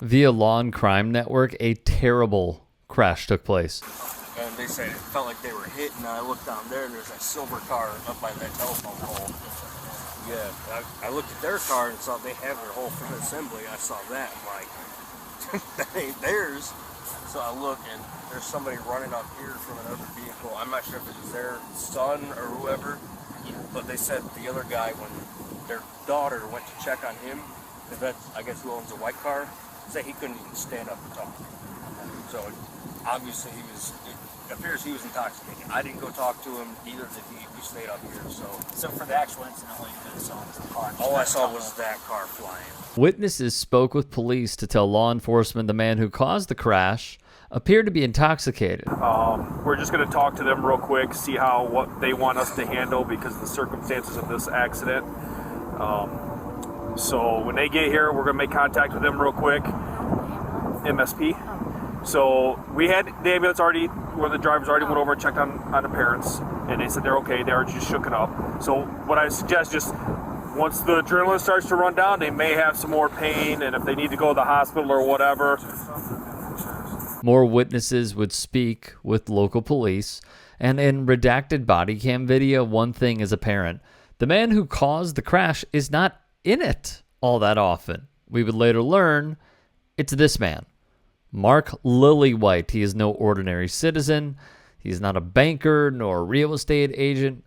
Via Law and Crime Network, a terrible crash took place. And they said it felt like they were hit, and I looked down there, and there's that silver car up by that telephone pole. Yeah, I looked at their car and saw they have their whole front assembly. I saw that, I'm like, that ain't theirs. So I look, and there's somebody running up here from another vehicle. I'm not sure if it was their son or whoever, but they said the other guy, when their daughter went to check on him, because that's, I guess, who owns a white car, said he couldn't even stand up and talk. So obviously it appears he was intoxicated. I didn't go talk to him, neither did he. We stayed up here. So for the actual incident, all you could have saw was the car. All I saw was that car flying. Witnesses spoke with police to tell law enforcement the man who caused the crash appeared to be intoxicated. We're just going to talk to them real quick, see what they want us to handle because of the circumstances of this accident. So when they get here, we're going to make contact with them real quick. MSP. So we had the ambulance already, where the drivers already went over and checked on the parents, and they said they're okay. They were just shooken up. So what I suggest, just once the adrenaline starts to run down, they may have some more pain, and if they need to go to the hospital or whatever. More witnesses would speak with local police, and in redacted body cam video, one thing is apparent. The man who caused the crash is not in it all that often. We would later learn it's this man, Mark Lillywhite. He is no ordinary citizen. He's not a banker nor a real estate agent.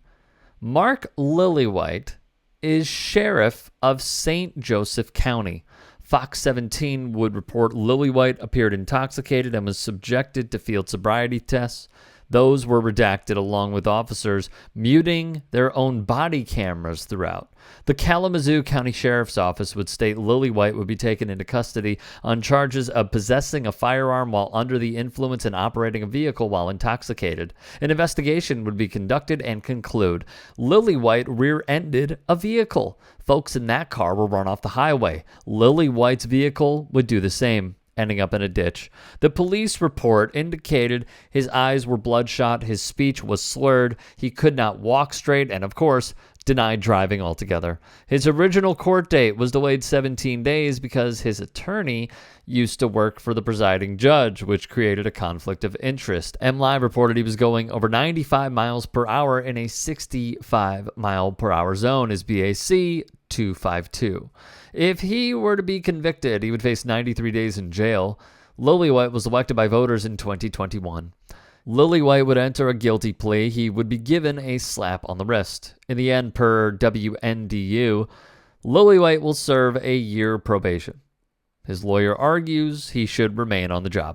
Mark Lillywhite is sheriff of St. Joseph County. Fox 17 would report Lillywhite appeared intoxicated and was subjected to field sobriety tests. Those were redacted along with officers muting their own body cameras throughout. The Kalamazoo County Sheriff's Office would state Lillywhite would be taken into custody on charges of possessing a firearm while under the influence and operating a vehicle while intoxicated. An investigation would be conducted and conclude Lillywhite rear-ended a vehicle. Folks in that car were run off the highway. Lillywhite's vehicle would do the same, ending up in a ditch. The police report indicated his eyes were bloodshot, his speech was slurred, he could not walk straight, and of course, denied driving altogether. His original court date was delayed 17 days because his attorney used to work for the presiding judge, which created a conflict of interest. MLive reported he was going over 95 miles per hour in a 65 mile per hour zone, his BAC 252. If he were to be convicted, he would face 93 days in jail. Lillywhite was elected by voters in 2021. Lillywhite would enter a guilty plea. He would be given a slap on the wrist. In the end, per WNDU, Lillywhite will serve a year probation. His lawyer argues he should remain on the job.